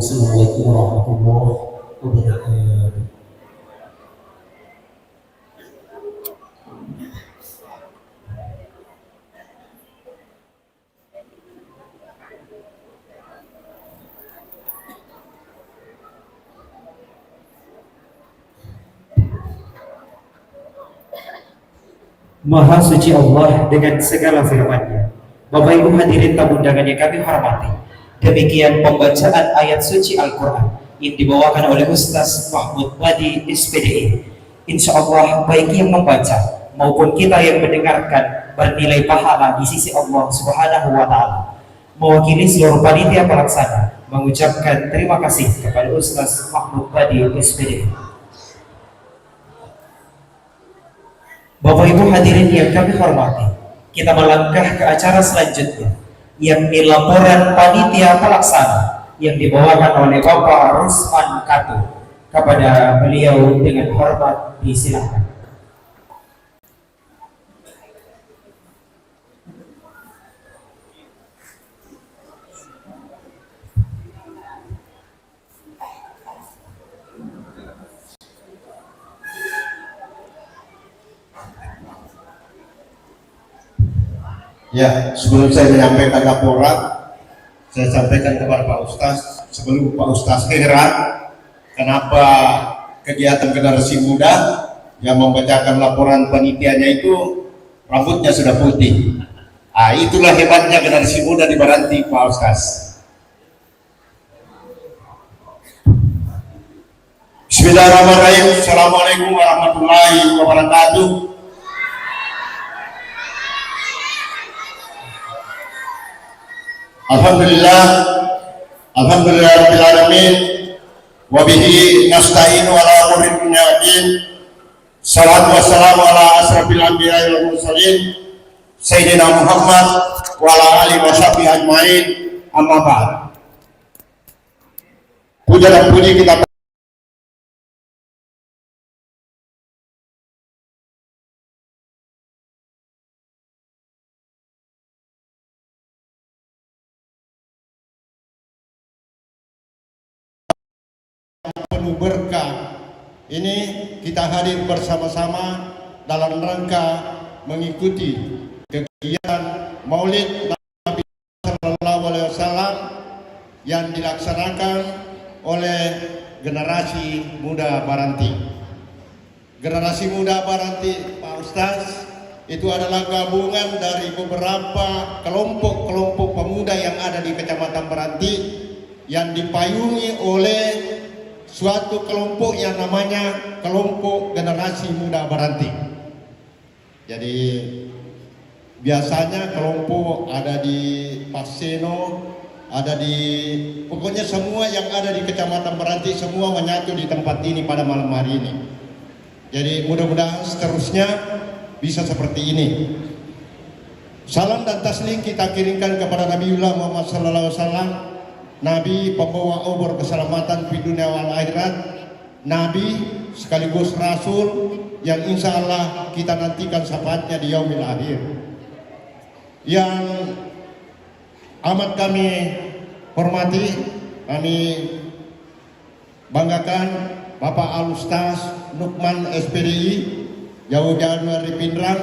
Assalamualaikum warahmatullahi wabarakatuh. Maha suci Allah dengan segala firman-Nya. Bapak Ibu hadirin tamu undangan yang kami hormati, demikian pembacaan ayat suci Al-Quran yang dibawakan oleh Ustaz Mahmud Wadi SPDI. Insya Allah baik yang membaca maupun kita yang mendengarkan bernilai pahala di sisi Allah Subhanahu wa Ta'ala. Mewakili seluruh panitia pelaksana mengucapkan terima kasih kepada Ustaz Mahmud Wadi SPDI. Bapak Ibu hadirin yang kami hormati, kita melangkah ke acara selanjutnya, yakni laporan panitia pelaksana yang dibawakan oleh Bapak Rusman Katu. Kepada beliau dengan hormat disilakan. Ya, sebelum saya menyampaikan laporan, saya sampaikan kepada Pak Ustaz, sebelum Pak Ustaz heran kenapa kegiatan generasi muda yang membacakan laporan panitianya itu rambutnya sudah putih. Itulah hebatnya generasi muda di Baranti, Pak Ustaz. Bismillahirrahmanirrahim. Assalamualaikum warahmatullahi wabarakatuh. Alhamdulillah alamin wa bihi nasta'inu ala umuri dunya waddin. Salatu wassalamu ala asrafil anbiya'i wal mursalin sayyidina Muhammad wa ala alihi washabihi ajmain. Amma ba'd. Puja dan puji kita penuh berkah. Ini kita hadir bersama-sama dalam rangka mengikuti kegiatan Maulid Nabi Sallallahu Alaihi Wasallam yang dilaksanakan oleh generasi muda Baranti. Generasi muda Baranti, Pak Ustaz, itu adalah gabungan dari beberapa kelompok-kelompok pemuda yang ada di Kecamatan Baranti yang dipayungi oleh suatu kelompok yang namanya kelompok generasi muda Baranti. Jadi biasanya kelompok ada di Paseno, ada di pokoknya semua yang ada di Kecamatan Baranti semua menyatu di tempat ini pada malam hari ini. Jadi mudah-mudahan seterusnya bisa seperti ini. Salam dan taslim kita kirimkan kepada Nabiullah Muhammad sallallahu alaihi wasallam, Nabi pembawa obor keselamatan di dunia wal akhirat, Nabi sekaligus Rasul yang insya Allah kita nantikan syafaatnya di yaumil akhir. Yang amat kami hormati, kami banggakan Bapak Al-Ustaz Nukman SPDI jauh-jauh dari Pindrang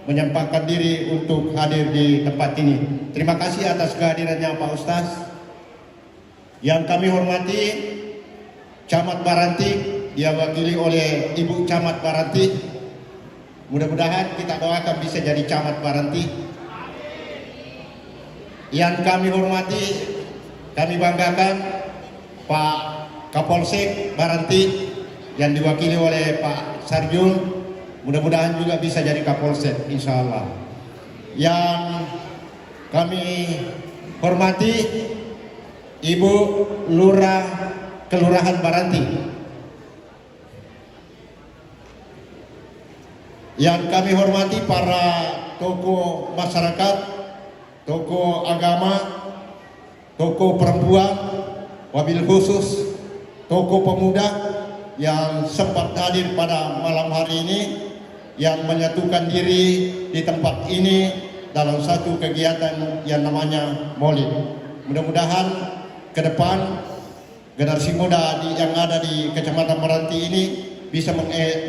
menyempatkan diri untuk hadir di tempat ini. Terima kasih atas kehadirannya Pak Ustaz. Yang kami hormati Camat Baranti, diwakili oleh Ibu Camat Baranti. Mudah-mudahan kita doakan bisa jadi Camat Baranti. Yang kami hormati, kami banggakan Pak Kapolsek Baranti yang diwakili oleh Pak Sarjun. Mudah-mudahan juga bisa jadi Kapolsek, insya Allah. Yang kami hormati Ibu Lurah Kelurahan Baranti. Yang kami hormati para tokoh masyarakat, tokoh agama, tokoh perempuan, wabil khusus tokoh pemuda yang sempat hadir pada malam hari ini, yang menyatukan diri di tempat ini dalam satu kegiatan yang namanya Maulid. Mudah-mudahan ke depan generasi muda yang ada di Kecamatan Baranti ini bisa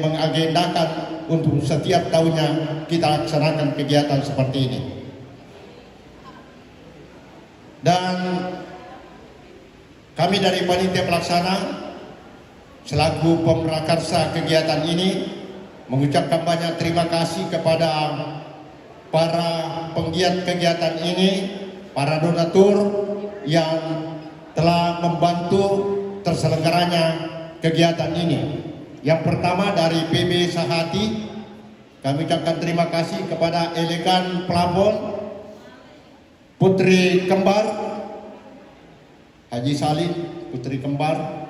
mengagendakan untuk setiap tahunnya kita laksanakan kegiatan seperti ini. Dan kami dari panitia pelaksana selaku pemrakarsa kegiatan ini mengucapkan banyak terima kasih kepada para penggiat kegiatan ini, para donatur yang telah membantu terselenggaranya kegiatan ini. Yang pertama dari PB Sahati, kami ucapkan terima kasih kepada Elegan Plafon, Putri Kembar, Haji Salim, Putri Kembar,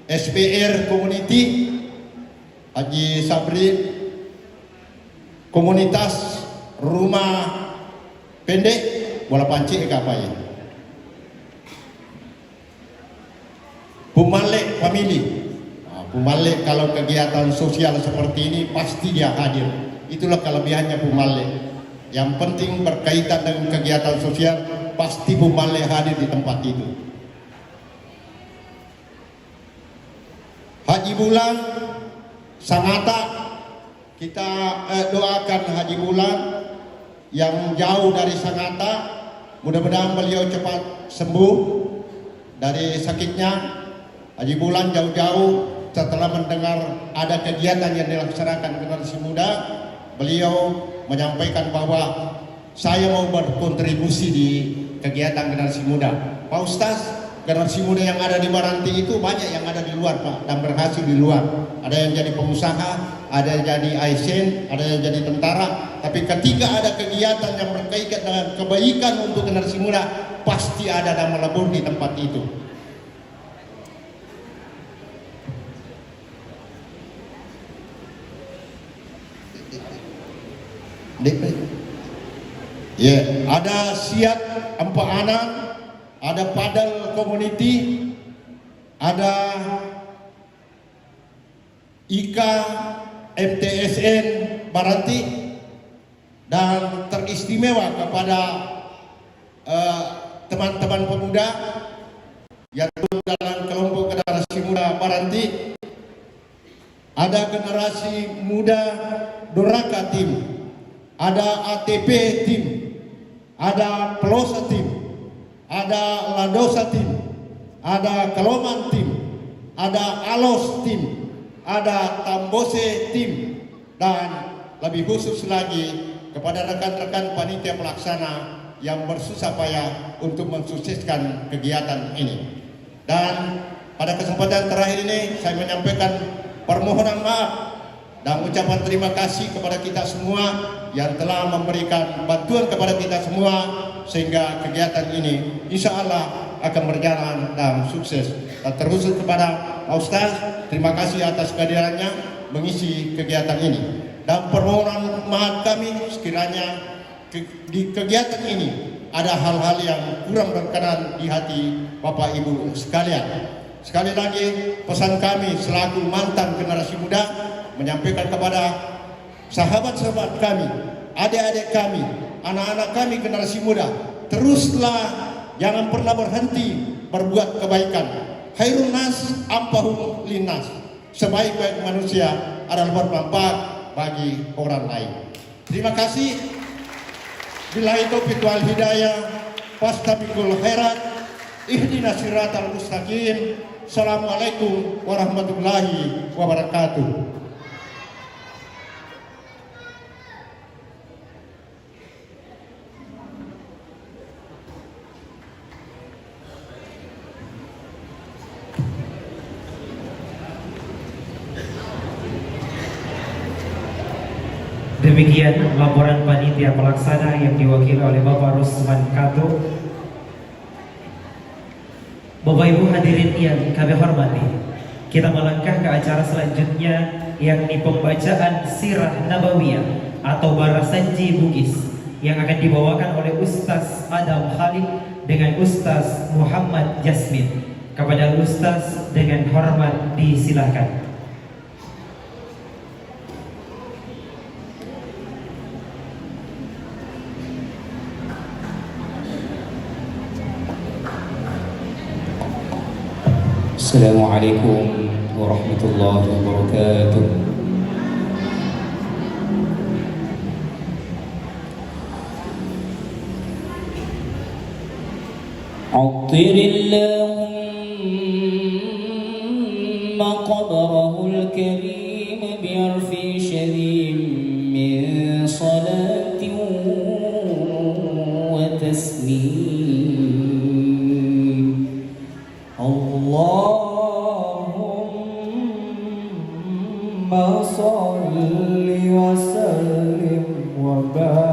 SPR Community, Haji Sabri, komunitas Rumah Pendek, Bola Panci apa ya? Pumalek Family. Pumalek kalau kegiatan sosial seperti ini pasti dia hadir. Itulah kelebihannya Pumalek. Yang penting berkaitan dengan kegiatan sosial pasti Pumalek hadir di tempat itu. Haji Bulan Sangatta, kita doakan Haji Bulan yang jauh dari Sangatta, mudah-mudahan beliau cepat sembuh dari sakitnya. Haji Bulan jauh-jauh setelah mendengar ada kegiatan yang dilaksanakan generasi muda, beliau menyampaikan bahwa saya mau berkontribusi di kegiatan generasi muda. Pak Ustaz, generasi muda yang ada di Baranti itu banyak yang ada di luar Pak, dan berhasil di luar. Ada yang jadi pengusaha, ada yang jadi ASN, ada yang jadi tentara. Tapi ketika ada kegiatan yang berkaitan dengan kebaikan untuk generasi muda, pasti ada dan melebur di tempat itu. Ya, ada Siat Empat Anak, ada Padal Community, ada IKA MTSN Baranti, dan teristimewa kepada teman-teman pemuda yang dalam kelompok generasi muda Baranti. Ada generasi muda Doraka Tim, ada ATP Tim, ada Pelosa Tim, ada Ladosa Tim, ada Keloman Tim, ada Alos Tim, ada Tambose Tim, dan lebih khusus lagi kepada rekan-rekan panitia pelaksana yang bersusah payah untuk mensukseskan kegiatan ini. Dan pada kesempatan terakhir ini saya menyampaikan permohonan maaf dan ucapan terima kasih kepada kita semua yang telah memberikan bantuan kepada kita semua sehingga kegiatan ini insya Allah akan berjalan dan sukses. Dan terkhusus kepada Pak Ustaz, terima kasih atas kehadirannya mengisi kegiatan ini. Dan permohonan maaf kami sekiranya di kegiatan ini ada hal-hal yang kurang berkenan di hati Bapak Ibu sekalian. Sekali lagi pesan kami selaku mantan generasi muda menyampaikan kepada sahabat-sahabat kami, adik-adik kami, anak-anak kami generasi muda, teruslah, jangan pernah berhenti berbuat kebaikan. Khairun nas ampahum linnas, sebaik-baik manusia adalah bermanfaat bagi orang lain. Terima kasih. Billahi taufiq wal hidayah. Fastabiqul khairat. Ihdinas siratal mustaqim. Assalamualaikum warahmatullahi wabarakatuh. Demikian laporan panitia pelaksana yang diwakili oleh Bapak Rusman Kato. Bapak Ibu hadirin yang kami hormati, kita melangkah ke acara selanjutnya, yakni pembacaan Sirah Nabawiyah atau Barasanji Bugis yang akan dibawakan oleh Ustaz Adam Khalid dengan Ustaz Muhammad Jasmin. Kepada Ustaz dengan hormat disilahkan. Assalamualaikum warahmatullahi wabarakatuh. عطر اللهم قبره الكريم بعرف شديد من صلاة وتسليم. اللهم صل وسلم وبارك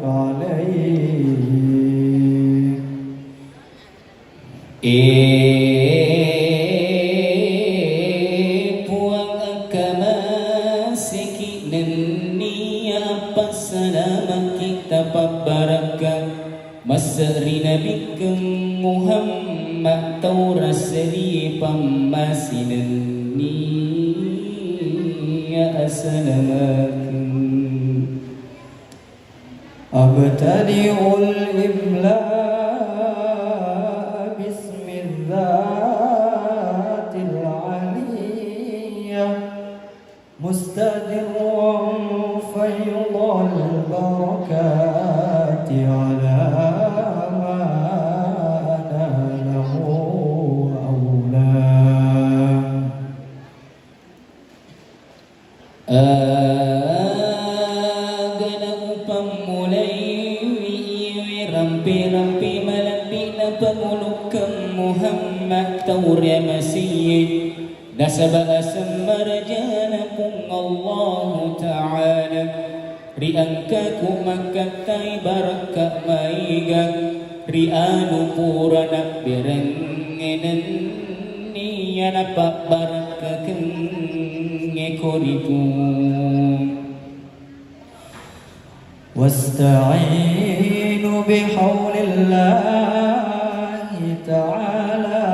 عليه. Puang akamasiki nenia pasalama kita pabaraka masri nabi Muhammad taurasri pamasinan nia assalamualaikum. Abtadi'ul imla bismillatil aliyah mustadirun faydul barakati ala ma analah agana upang mulai rampi-rampi malampi na pangulukang Muhammad Taurya Masih nasaba asam marjana kung Allah Ta'ala riangka kumakatai baraka maigang rianu purana biranginan niya napabaraka keng ekoritu. Wasta'inu bihawlillahi ta'ala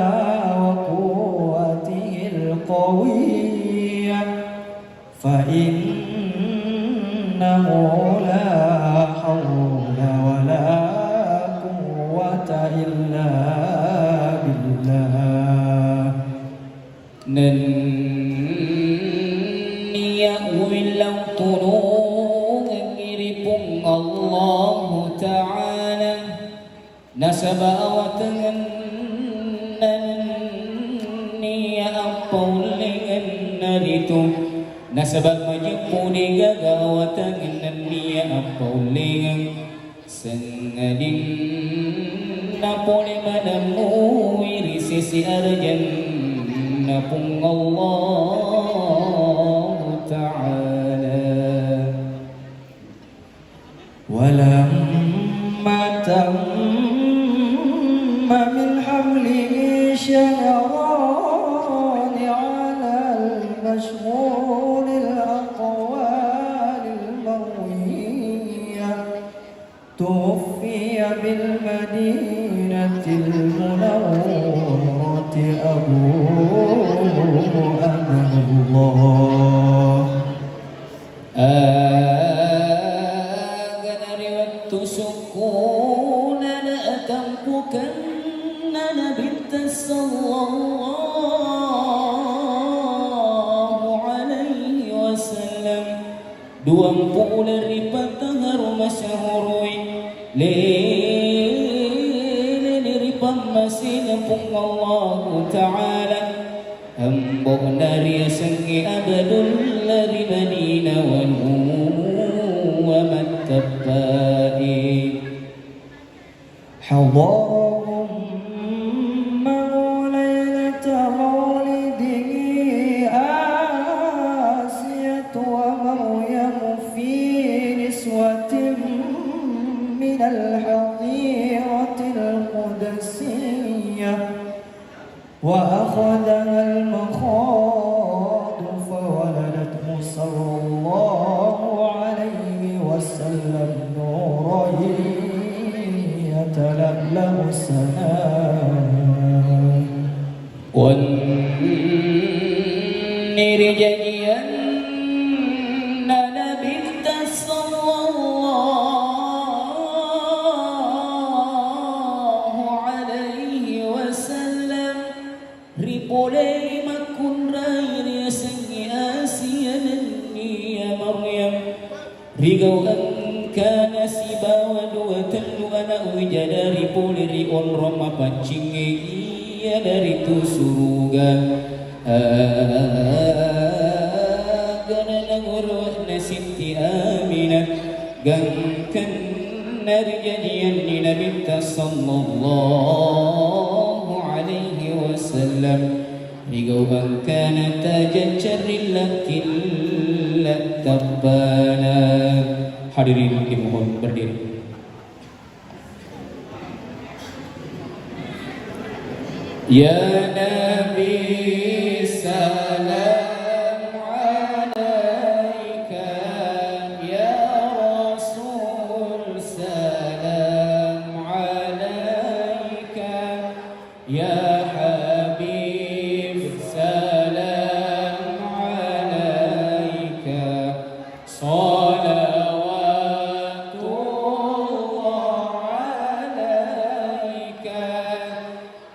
wa quwwatihil qawiyyah fa innahu la hawla wa la quwwata illa billah. Nan niya wilau tulung Allah Ta'ala nasaba awatangan niya apaulingan narito nasaba majipuni gagawatangan niya apaulingan sangadin napoli manamu irisisi arjan napung Allah Ta'ala. ولما تم من حمله شهران على المشغول الأقوال المروية توفي بالمدينة المنورة أبوه أمن الله. سكونا لأتنفكن نبت صلى الله عليه وسلم 20 ripatahar masyahurui lele ripamasin pung Allah Ta'ala hambok dari sengi abadul lari badina wa mattabai Allahumma laylata maulidihi Asiyatu wa Maryam fi niswatin minal hadiratil qudsiyah wa akhadha al-makhad fawaladathu sallallahu alaihi wasallam nurayn يتلألأ السماء والنير جنيا لبثت صلى الله عليه وسلم ربولي ما كن راير يا سني آسيا يا مريم رجو كان سبا ودوة أنا وجداري بولري رما بانشيني يا dari tu surga gana nangurwah nasiti aminah gangkan narjadian di Nabi sallallahu alaihi wasallam rigauban kana tajan syarrillakin latabana. Hadirin dimohon berdiri. Ya Nabi salam alaika ya Rasul salam alaika ya Habib salam alaika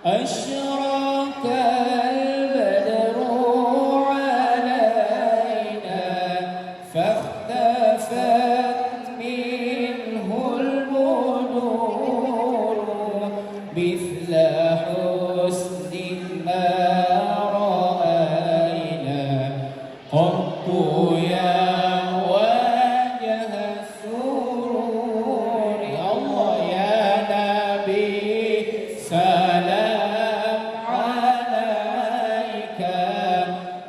أشرق البدر علينا فاختفت منه البدور مثل حسن ما رأينا قط يا وجه السرور الله يا نبي سلام عليك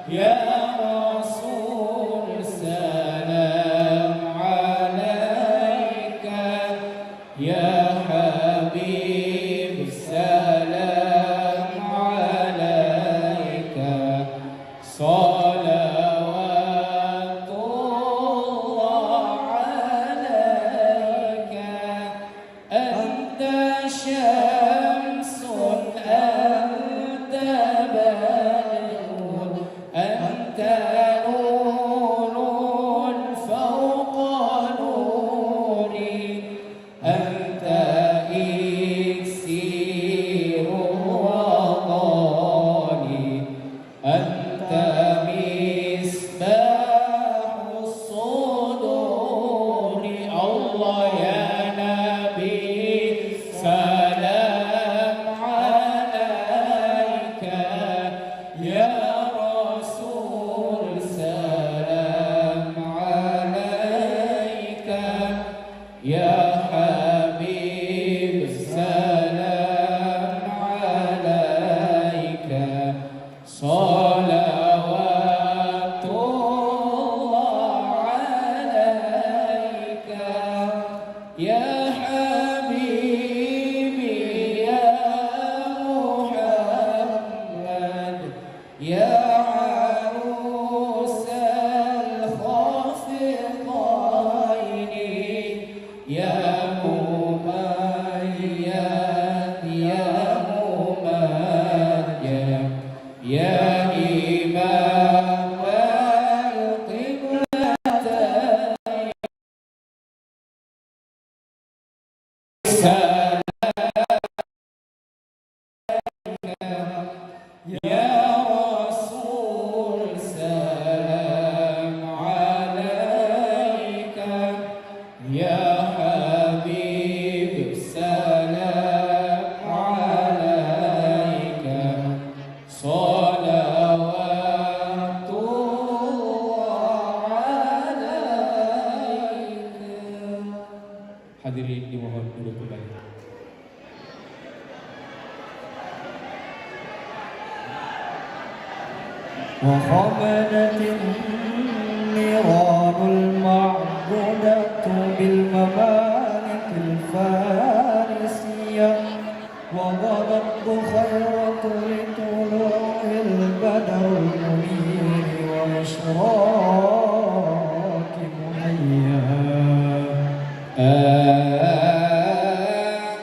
يا رسول سلام عليك يا حبيب سلام عليك صلوات الله عليك أنت شمس أنت بدر أنت نور فوق نوري أنت إكسير وطني أنت مصباح الصدور الله يا نبي سلام عليك يا رسول سلام عليك يا حبيب سلام عليك صلوات الله عليك يا حبيبي يا محمد يا عروس الخافقين يا مميز يا ممجد يا إمام القبلتين يا رسول سلام عليك وخمدت النيران المعبودة بالممالك الفارسية وظلت خيرة لطلوع البدر المنير وإشراق محياها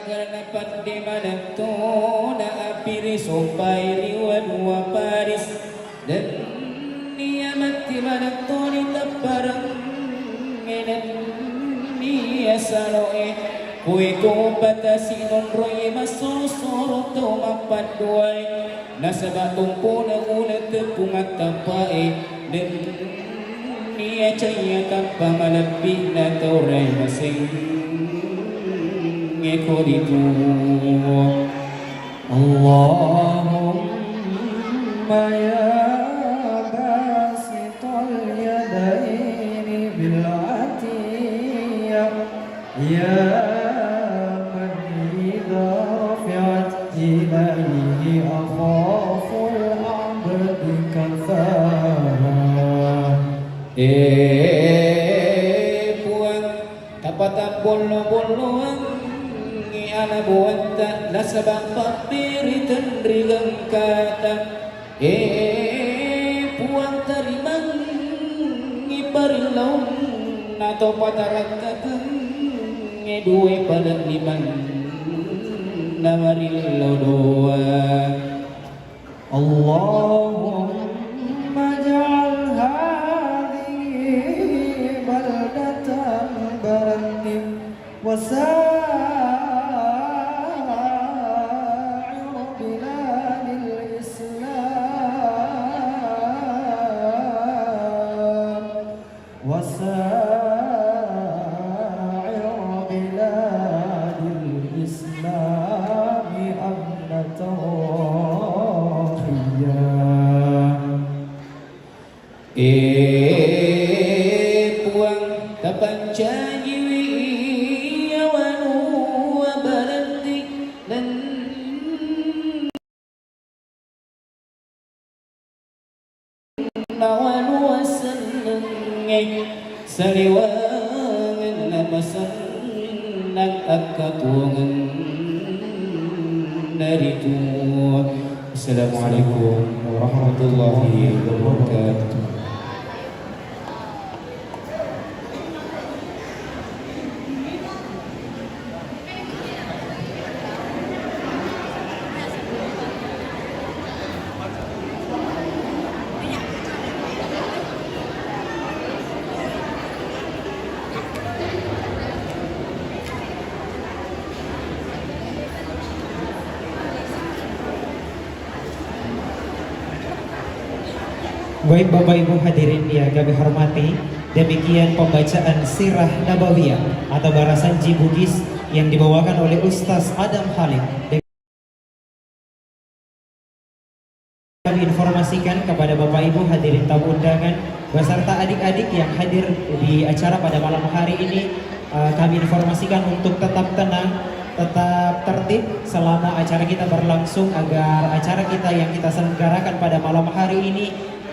karena di mana tuna apiri sopai wadua Paris dan niamat di mana tuni taparang ngenen nia saloe kui ko batasi non roy masosoro to mapaduai nasabatong puna ulat tepungat tapai dan nia caya kappa malapit na tauray masing ngekoditu Allahumma ya basital yadaini bil atiyah ya man idha rafi'at ilaihi akhaful abdi kafara puang tapat bolo-boloan ana buanta nasabang papiri tendrigang kata puang tarimang iparilaw nato pataragkakang duwe palang limang namarilaw doa Allahumma ja'al hadhihi baldatan baranti وسائر بلاد الإسلام أمنة راخية puang tapancayi awanu wabalanti dan nawanu wasanangay saliwangan na masanang agkatuangan narito. Assalamualaikum warahmatullahi wabarakatuh. Baik Bapak Ibu hadirin yang kami hormati, demikian pembacaan Sirah Nabawiyah atau barasan Bugis yang dibawakan oleh Ustaz Adam Khalid. Kami informasikan kepada Bapak Ibu hadirin tamu undangan beserta adik-adik yang hadir di acara pada malam hari ini, kami informasikan untuk tetap tenang, tetap tertib selama acara kita berlangsung agar acara kita yang kita selenggarakan pada malam hari ini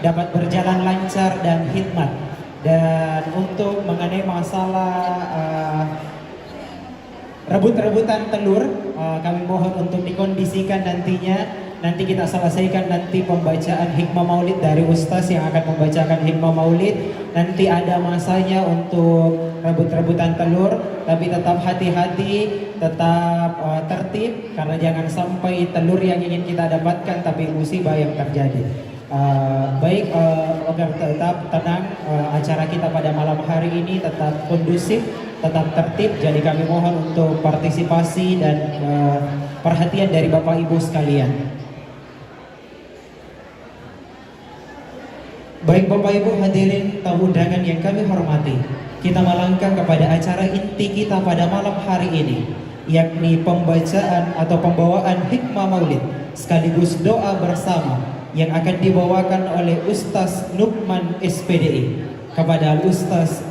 dapat berjalan lancar dan hikmat. Dan untuk mengenai masalah rebut-rebutan telur, kami mohon untuk dikondisikan nantinya. Nanti kita selesaikan nanti pembacaan hikmah maulid dari Ustaz yang akan membacakan hikmah maulid. Nanti ada masanya untuk rebut-rebutan telur, tapi tetap hati-hati, tetap tertib, karena jangan sampai telur yang ingin kita dapatkan tapi musibah yang terjadi. Baik, agar tetap tenang, acara kita pada malam hari ini tetap kondusif, tetap tertib. Jadi kami mohon untuk partisipasi dan perhatian dari Bapak Ibu sekalian. Baik Bapak Ibu hadirin tamu undangan yang kami hormati, kita melangkah kepada acara inti kita pada malam hari ini, yakni pembacaan atau pembawaan hikmah maulid sekaligus doa bersama yang akan dibawakan oleh Ustaz Nukman SPDI kepada Ustaz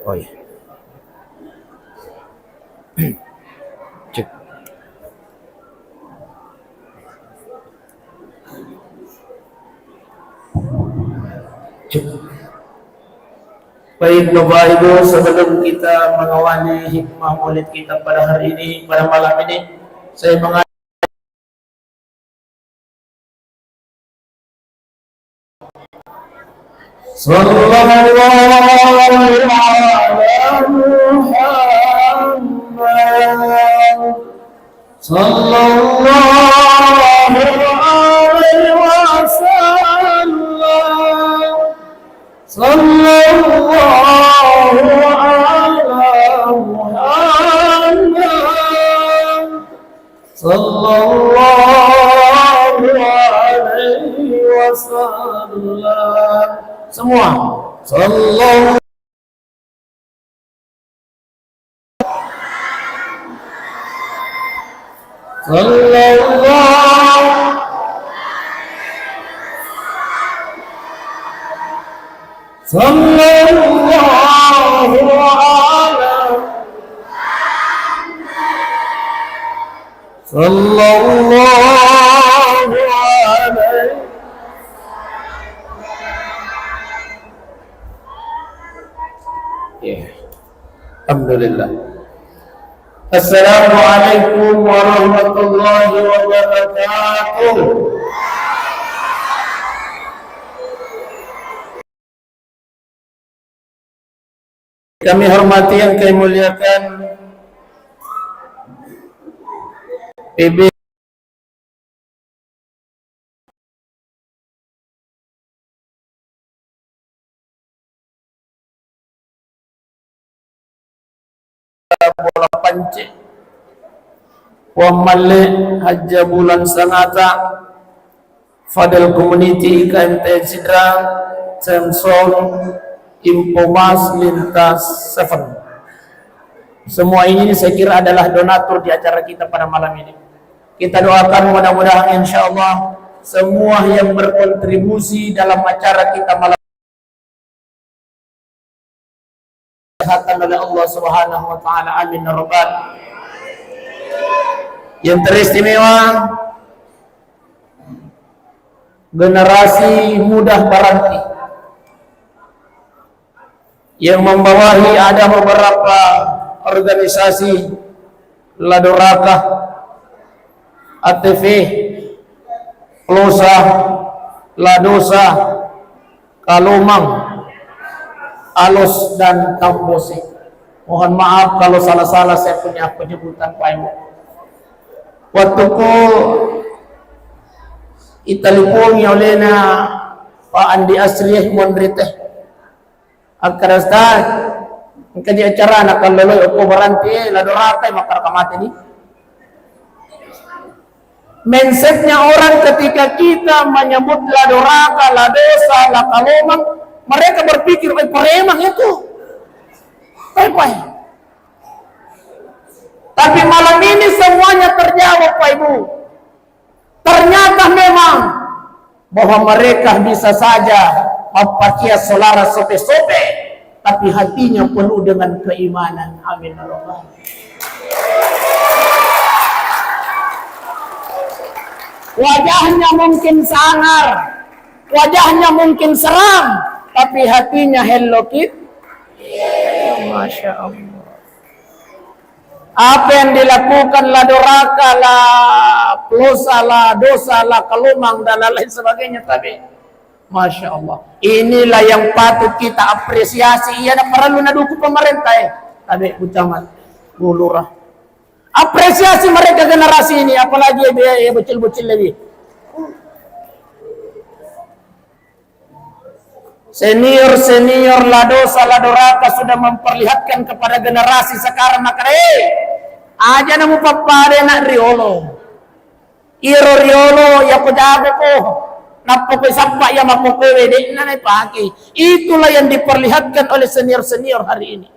Oh iya. Cek. Cek. Baik Bapak Ibu, sebelum kita mengawali hikmah maulid kita pada hari ini, pada malam ini, saya mengajak Sallallahu alaihi Muhammad Sallallahu alaihi wasallam Sallallahu ala Muhammad Sallallahu alaihi wasallam. Semua Sallallahu Sallallahu ala Sallallahu alaihi. Ya. Alhamdulillah. Assalamualaikum warahmatullahi wabarakatuh. Kami hormati yang kami muliakan PB Bola Panci Wamale Haja Bulan Sangata Fadel Community IKMT Sidra Samson Impomas Lintas 7. Semua ini saya kira adalah donatur di acara kita pada malam ini. Kita doakan mudah-mudahan insya Allah semua yang berkontribusi dalam acara kita malam kesehatan oleh Allah Subhanahu wa taala. Amin ya rabbal. Yang teristimewa generasi muda Baranti yang membawahi ada beberapa organisasi Ladoraka, ATV, Plosa, Ladosa, Kalomang, Alos dan Tambose. Mohon maaf kalau salah-salah saya punya penyebutan Pak Ibu. Waktu ko italipong oleh na Pak Andi Asriyah Monrite. Agkarastan ang kanya acara na kaloloy o Baranti Ladoraka makarkamate ni. Mindsetnya orang ketika kita menyebut Ladoraka, Ladosa, Lakalomang, mereka berpikir, peremang itu. Baik. Tapi malam ini semuanya terjawab Pak Ibu. Ternyata memang bahwa mereka bisa saja mempakia solara sope-sope, tapi hatinya penuh dengan keimanan. Amin ya rabbal. Wajahnya mungkin sangar, wajahnya mungkin seram, tapi hatinya Hello Kitty. Masya Allah. Apa yang dilakukan Ladoraka, Plosa, Dosa, Kalomang dan lain sebagainya, tapi Masya Allah. Inilah yang patut kita apresiasi. Ia perlu nadukung pemerintah. Tapi ucaman Bu Lurah. Apresiasi mereka generasi ini, apalagi dia bocil-bocil lebih. Senior Ladosa, Ladoraka sudah memperlihatkan kepada generasi sekarang, maka aja namu papare nak riolo. Iro riolo ya kujago ko. Napa ko sampai yang makukuwe di nanay pagi. Itulah yang diperlihatkan oleh senior hari ini.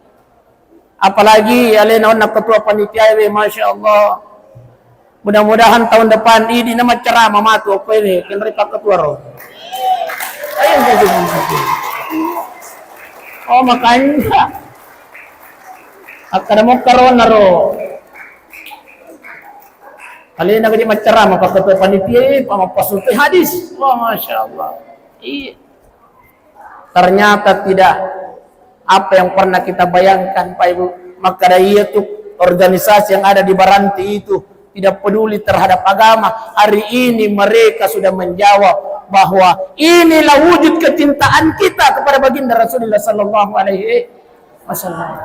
Apalagi alena na ketua panitia Masya Allah. Mudah-mudahan tahun depan ini nama ceramah matu ko ini kenri pak ketua ro. Ayo. Oh makanya Akada mo karon naro. Kali na gadi maceramah pa ketua panitia pamapasulti hadis. Wah, Masya Allah. Iya. Ternyata tidak apa yang pernah kita bayangkan Pak Ibu. Maka dari itu organisasi yang ada di Baranti itu tidak peduli terhadap agama. Hari ini mereka sudah menjawab bahwa inilah wujud kecintaan kita kepada baginda Rasulullah sallallahu alaihi wasallam.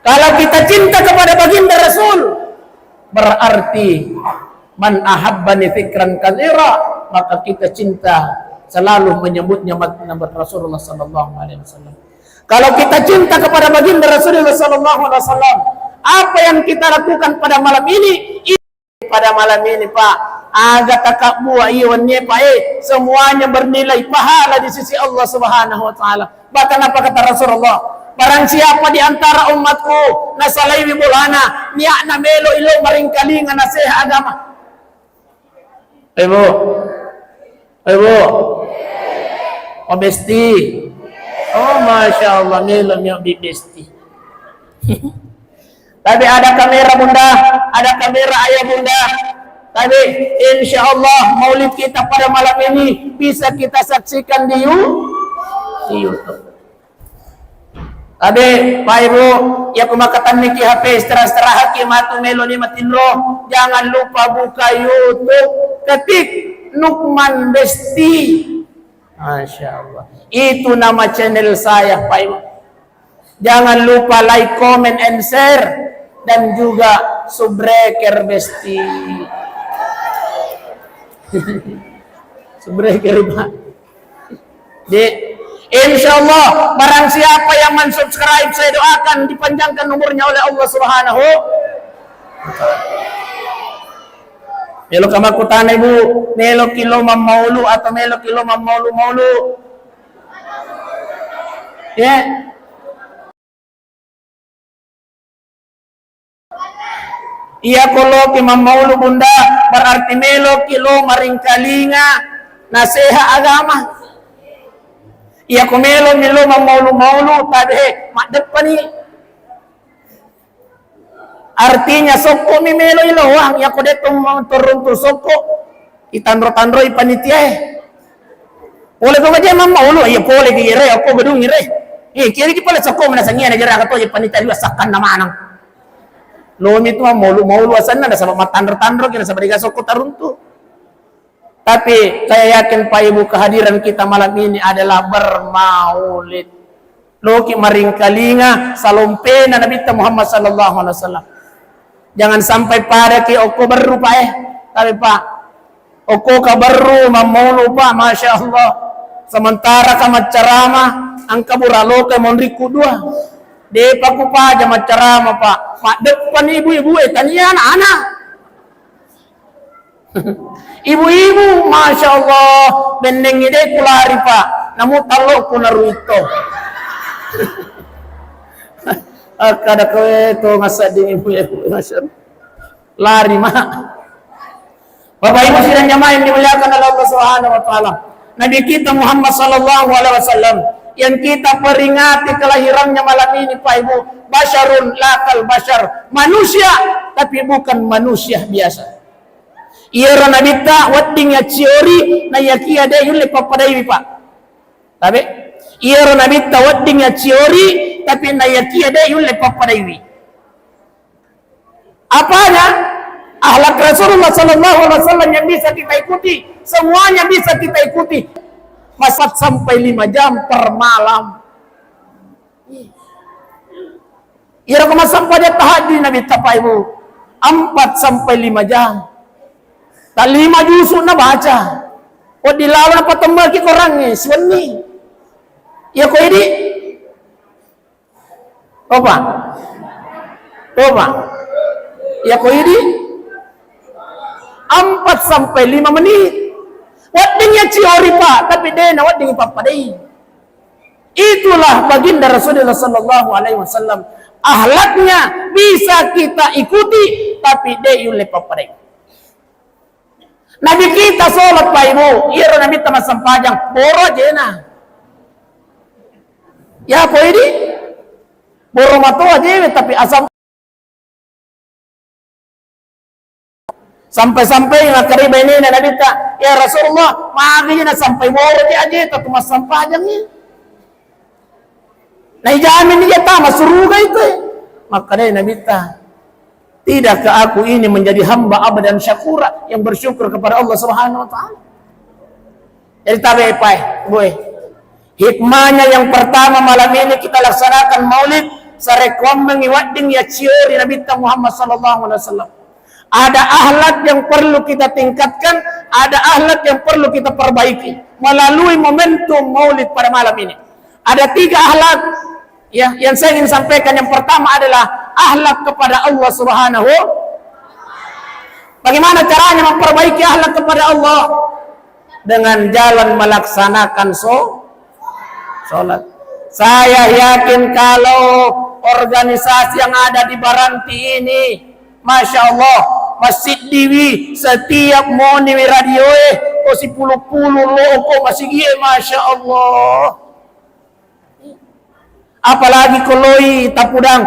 Kalau kita cinta kepada baginda Rasul, berarti man ahabbani fikran katsira, maka kita cinta selalu menyebutnya nama Rasulullah sallallahu alaihi wasallam. Kalau kita cinta kepada baginda Rasulullah sallallahu alaihi wasallam, apa yang kita lakukan pada malam ini? Pada malam ini Pak, agak kakak buah iwannya Pak, semuanya bernilai pahala di sisi Allah Subhanahu wa taala. Bahkan apa kata Rasulullah? Barang siapa di antara umatku nasalai bulana ni'na melo ilo maringkalingan nasihat agama. Ibu. Oh besti. Oh Masya Allah melo di besti. Tapi ada kamera bunda, ada kamera ayah bunda. Tapi insya Allah maulid kita pada malam ini bisa kita saksikan di YouTube. Tapi Pak Ibu, ya kumakatan niki HP istirahat matu melo ni matinro. Jangan lupa buka YouTube, ketik Nukman Besti. Masya Allah. Itu nama channel saya Pak Ibu. Jangan lupa like, comment, and share. Dan juga Subbreaker Besti. Subbreaker Pak. Insya Allah barang siapa yang mensubscribe, saya doakan dipanjangkan umurnya oleh Allah Subhanahu. Melo kamakutan ibu, melo kilo mamaulu atau melo kilo mamaulu. Ya. Iya kalau mamaulu bunda berarti melo kilo maringkalinga nasihat agama. Iya kumelo milo mamaulu tadi mak depan ni. Artinya soko mi melo iloang ya ko detong turun tu soko itandro panitia. Boleh ko aja mamaulu ya boleh gire ako gedung gire. Kiri ki pala soko manasangian na jara kato ya panitia liwa sakan na manang. Lomi tu mamaulu asan na sa matandro kina sa bariga soko taruntu. Tapi saya yakin Pak Ibu kehadiran kita malam ini adalah bermaulid. Loki maringkalinga salompena Nabi Muhammad sallallahu alaihi wasallam. Jangan sampai pada ki oko baru Pak Tapi Pak, oko ka baru mamaulu Pak, Masya Allah. Sementara kamat ceramah angka buralo ke monriku dua. Depa ku Pak jamat ceramah Pak. Pak depan ibu-ibu tanian anak. Ibu-ibu, Masya Allah, bendeng ide kulari Pak, namu talo ku naruito. Kada kowe to ngasading ibu-ibu, Masya Allah. Lari mah. Bapak Ibu sidang jamaah yang dimuliakan oleh Allah Subhanahu wa taala. Nabi kita Muhammad sallallahu alaihi wasallam yang kita peringati kelahirannya malam ini Pak Ibu, basyarun lakal basyar, manusia tapi bukan manusia biasa. Iya nabita wadding ya ciori na yakia de yulle papadai Pak. Tapi iya nabita wadding ya ciori tapi na yakia de yulle papadai. Apanya? Akhlak Rasulullah sallallahu alaihi wasallam yang bisa kita ikuti, semuanya bisa kita ikuti. Masat sampai 5 jam per malam. Iya kama sampai dia tahajud Nabi Pak Ibu 4 sampai 5 jam. Tak 5 juzuk na baca. O dilawan apa tembak ki korang ni suwenni. Ya ko ini. Apa? Ya ko ini 4 sampai 5 menit. Waddingnya ciori Pak, tapi dia na wadding papadai. Itulah baginda Rasulullah sallallahu alaihi wasallam. Akhlaknya bisa kita ikuti, tapi dia yule papadai. Nabi kita sholat Pak Ibu, iya Nabi kita masam pajang, boro aja nah. Ya apa ini? Boro matua aja tapi asam sampai-sampai ngakari ini na nabita ya Rasulullah maginya na sampai boro aja tapi mas sampajangnya nah jamin dia tama suruga itu maka dia nabita tidakkah aku ini menjadi hamba abadan syakura yang bersyukur kepada Allah Subhanahu wa taala. Jadi tabe pai boy hikmahnya yang pertama malam ini kita laksanakan maulid sarekom mengiwading ya ciori Nabi Muhammad sallallahu alaihi wasallam. Ada akhlak yang perlu kita tingkatkan, ada akhlak yang perlu kita perbaiki melalui momentum maulid pada malam ini. Ada 3 akhlak ya yang saya ingin sampaikan. Yang pertama adalah akhlak kepada Allah Subhanahu. Bagaimana caranya memperbaiki akhlak kepada Allah? Dengan jalan melaksanakan sholat. Saya yakin kalau organisasi yang ada di Baranti ini, Masya Allah, Masjid Diwi, setiap moni radio si puluh-puluh loko masih gie, Masya Allah. Apalagi koloi tapudang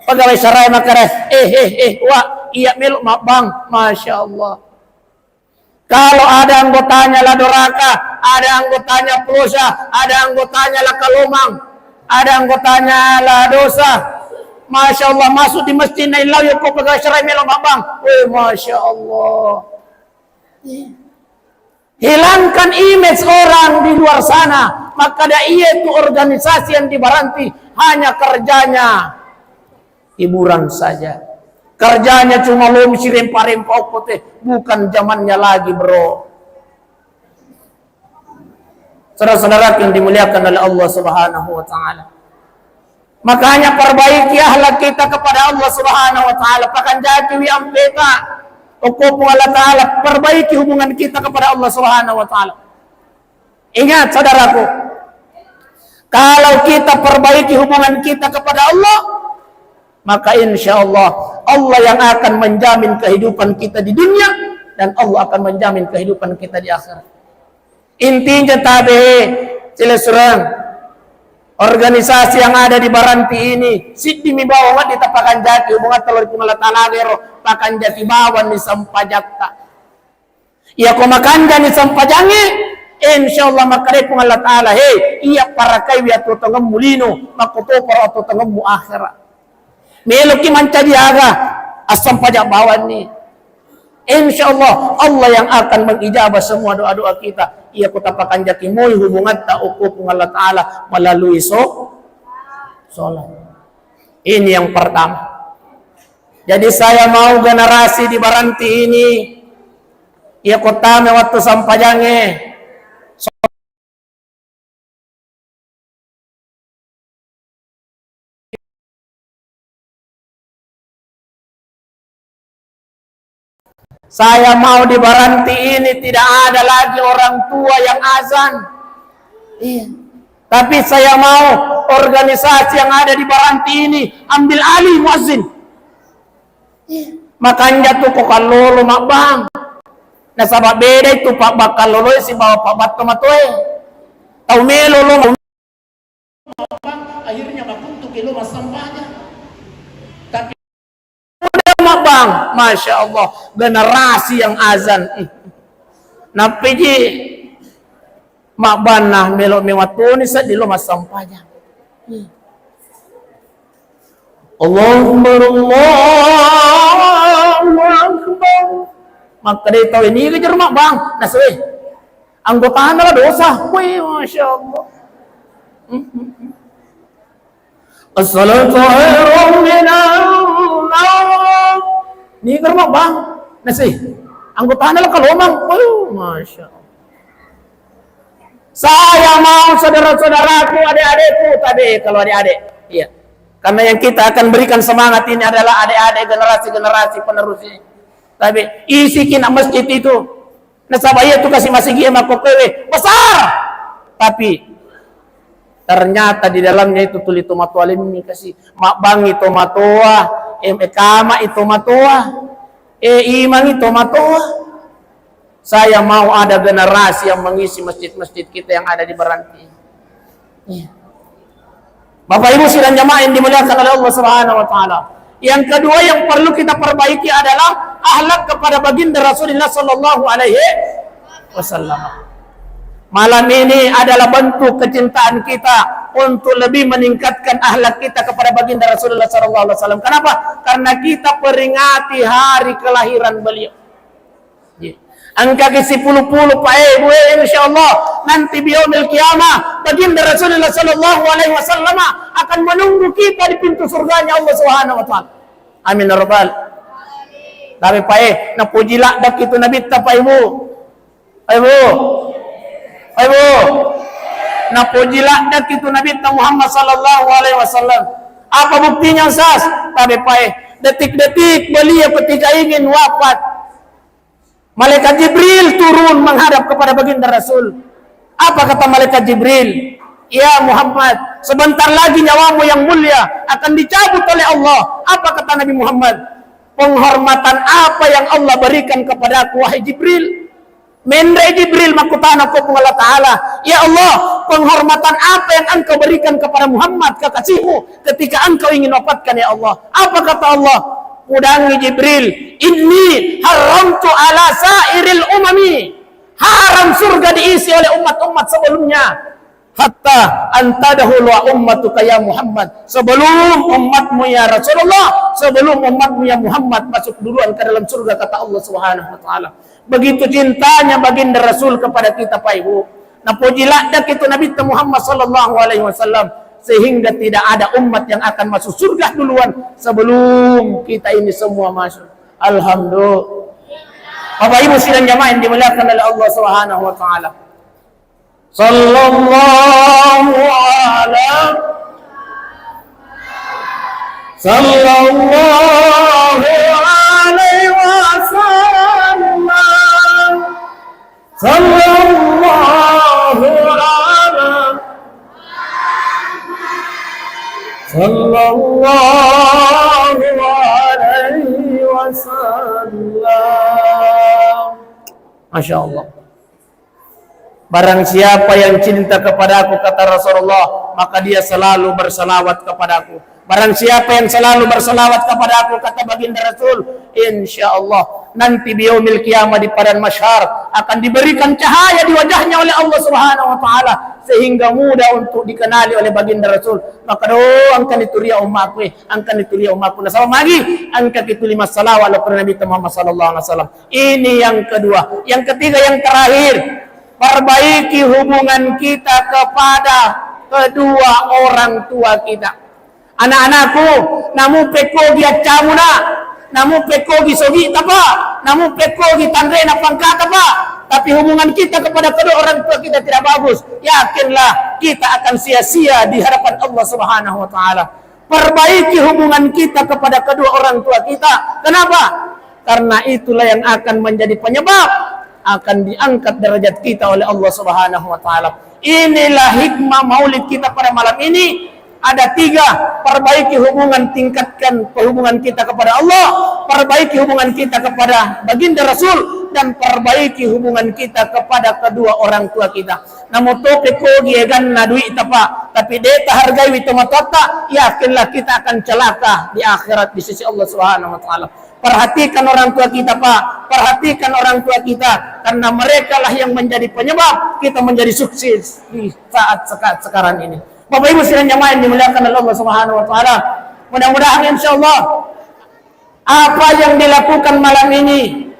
pegawai sarai makare, wah, iya meluk mak bang, Masya Allah. Kalau ada anggotanya Ladoraka, ada anggotanya Plosa, ada anggotanya Lakalomang, ada anggotanya Ladosa, Masya Allah, masuk di masjid Nailau ya kau pegawai serai melo bang, Masya Allah. Hilangkan image orang di luar sana, maka ada itu organisasi yang di Baranti hanya kerjanya hiburan saja. Kerjanya cuma lomsi rempah-rempah putih, bukan zamannya lagi, bro. Saudara-saudara yang dimuliakan oleh Allah Subhanahu wa taala. Makanya perbaiki akhlak kita kepada Allah Subhanahu wa taala. Pakan jati wi ampeka. Hukum Allah taala, perbaiki hubungan kita kepada Allah Subhanahu wa taala. Ingat saudaraku, kalau kita perbaiki hubungan kita kepada Allah, maka insya Allah Allah yang akan menjamin kehidupan kita di dunia dan Allah akan menjamin kehidupan kita di akhirat. Intinya tabe sila surang organisasi yang ada di Baranti ini siddi mi bawa di tapakan jati hubungan telur kimala talagero pakan jati bawan ni sampajakta iya ko makanja ni sampajangi insyaallah makare kung Allah taala iya para kay wi atutangam mulino makuto para atutangam mu akhirat melo ki manca diaga asam pajak bawan ni insyaallah Allah yang akan mengijabah semua doa-doa kita. Ia kutapakan jati mo hubungan ta uko kung Allah taala melalui salat. Ini yang pertama. Jadi saya mau generasi di Baranti ini ia kotame waktu sampajange saya mau di Baranti ini tidak ada lagi orang tua yang azan. Iya. Tapi saya mau organisasi yang ada di Baranti ini ambil alih muazzin. Iya. Makanya tuh kok kalolo mak bang. Nah sabab beda itu pak bakal lolo si bawa pak bato matoy. Tau melolo bang akhirnya makuntuk kilo mas sampahnya. Tapi bang, Masya Allah, generasi yang azan. Napiji mak banah melo mewatuni sa di lumas sampahnya. Allahumma Allahu Akbar. Maka dia tahu ini kejar mak bang, naswe. Anggotaan adalah dosa. Wih, Masya Allah. As-salatu khairun minan nawm. Ni germak bang, nasi. Anggota adalah kalomang. Masya Allah. Saya mau saudara-saudaraku, adik-adikku tadi kalau adik-adik, iya. Karena yang kita akan berikan semangat ini adalah adik-adik generasi-generasi penerusnya. Tapi isi kina masjid itu, nasabaya itu kasih masih gia makokewe besar. Tapi ternyata di dalamnya itu tuli tomato alim kasih mak bang itu matoa, kama itu matoa, imang itu matoa. Saya mau ada generasi yang mengisi masjid-masjid kita yang ada di Baranti. Iya. Bapak Ibu sidang jamaah yang dimuliakan oleh Allah Subhanahu wa taala. Yang kedua yang perlu kita perbaiki adalah akhlak kepada baginda Rasulullah sallallahu alaihi wasallam. Malam ini adalah bentuk kecintaan kita untuk lebih meningkatkan akhlak kita kepada baginda Rasulullah sallallahu alaihi wasallam. Kenapa? Karena kita peringati hari kelahiran beliau. Angka ke 10 Pak Ibu, insyaallah nanti biyaumil qiyamah baginda Rasulullah sallallahu alaihi wasallam akan menunggu kita di pintu surganya Allah Subhanahu wa taala. Amin ya rabbal alamin. Tapi Pak na pujilah dak itu Nabi ta Pak Ibu. Pak Ibu. Na pujilah dak itu Nabi ta Muhammad sallallahu alaihi wasallam. Apa buktinya Ustaz? Tapi Pak detik-detik beliau ketika ingin wafat Malaikat Jibril turun menghadap kepada baginda Rasul. Apa kata Malaikat Jibril? Ya Muhammad, sebentar lagi nyawamu yang mulia akan dicabut oleh Allah. Apa kata Nabi Muhammad? Penghormatan apa yang Allah berikan kepada aku, wahai Jibril? Mendai Jibril makutana ko Allah Ta'ala. Ya Allah, penghormatan apa yang engkau berikan kepada Muhammad, kekasihmu, ketika engkau ingin wafatkan ya Allah? Apa kata Allah? Udangi Jibril, inni haramtu ala sairil umami, haram surga diisi oleh umat-umat sebelumnya, hatta antadahu wa ummatuka ya Muhammad, sebelum umatmu ya Rasulullah, sebelum umatmu ya Muhammad masuk duluan ke dalam surga, kata Allah Subhanahu wa taala. Begitu cintanya baginda Rasul kepada kita Pak Ibu. Nah pujilah dak itu Nabi Muhammad sallallahu alaihi wasallam, sehingga tidak ada umat yang akan masuk surga duluan sebelum kita ini semua masuk. Alhamdulillah. Bapak Ibu sidang jamaah yang dimuliakan oleh Allah Subhanahu wa taala. Sallallahu alaihi wasallam. Sallallahu alaihi wasallam. Masya Allah. Barang siapa yang cinta kepada aku, kata Rasulullah, maka dia selalu bersalawat kepadaku. Barang siapa yang selalu bersalawat kepada aku, kata baginda Rasul, insya Allah nanti biyaumil qiyamah di padang mahsyar akan diberikan cahaya di wajahnya oleh Allah Subhanahu wa taala, sehingga mudah untuk dikenali oleh baginda Rasul. Maka angkan itu ria umatku, angkan itu ria umatku. Nah sama lagi, angkat itu 5 salawat kepada Nabi Muhammad sallallahu alaihi wasallam. Ini yang kedua. Yang ketiga, yang terakhir, perbaiki hubungan kita kepada kedua orang tua kita. Anak-anakku, namu pekogi acamuna, namu pekogi sogi tapa, namu pekogi tandrena pangkat apa. Tapi hubungan kita kepada kedua orang tua kita tidak bagus, yakinlah kita akan sia-sia di hadapan Allah Subhanahu wa taala. Perbaiki hubungan kita kepada kedua orang tua kita. Kenapa? Karena itulah yang akan menjadi penyebab akan diangkat derajat kita oleh Allah Subhanahu wa taala. Inilah hikmah maulid kita pada malam ini. Ada 3, perbaiki hubungan, tingkatkan hubungan kita kepada Allah, perbaiki hubungan kita kepada baginda Rasul, dan perbaiki hubungan kita kepada kedua orang tua kita. Namun tope kogi egan na duit apa, tapi deta hargai wito matata, yakinlah kita akan celaka di akhirat di sisi Allah Subhanahu wa taala. Perhatikan orang tua kita Pak, perhatikan orang tua kita, karena mereka lah yang menjadi penyebab kita menjadi sukses di saat sekarang ini. Bapak Ibu sekalian jamaah yang dimuliakan oleh Allah Subhanahu wa taala, mudah-mudahan insyaallah apa yang dilakukan malam ini,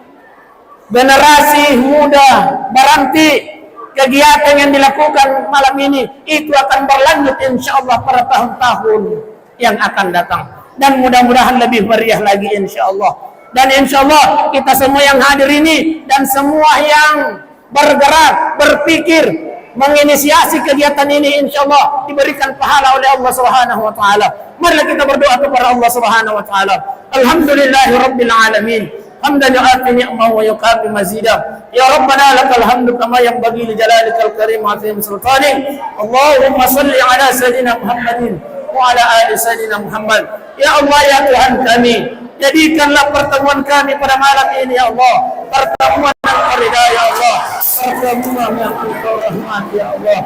generasi muda berarti kegiatan yang dilakukan malam ini itu akan berlanjut insyaallah pada tahun-tahun yang akan datang, dan mudah-mudahan lebih meriah lagi insyaallah. Dan insyaallah kita semua yang hadir ini dan semua yang bergerak, berpikir, menginisiasi kegiatan ini insyaallah diberikan pahala oleh Allah Subhanahu wa taala. Mari kita berdoa kepada Allah Subhanahu wa taala. Alhamdulillahirabbil alamin. Hamdan yu'ati ni'mahu wa yukafi mazida. Ya Rabbana lakal hamdu kama yanbaghi li jalalikal karim wa azim sultanik. Allahumma salli ala sayyidina Muhammadin wa ala ali sayyidina Muhammad. Ya Allah ya Tuhan kami, jadikanlah pertemuan kami pada malam ini ya Allah pertemuan yang ridha ya Allah. semua yang Engkau rahmati ya Allah.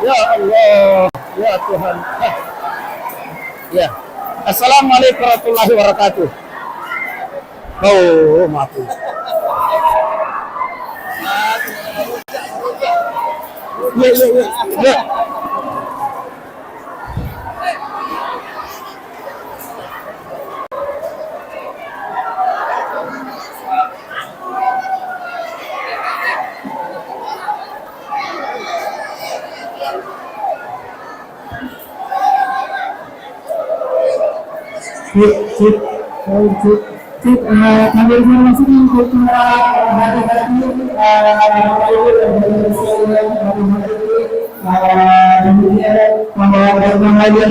Ya Allah, ya Tuhan. Ya. Assalamualaikum warahmatullahi wabarakatuh. Oh, maaf. Ya. Kami informasi untuk hati-hati kemudian membawa berbahagia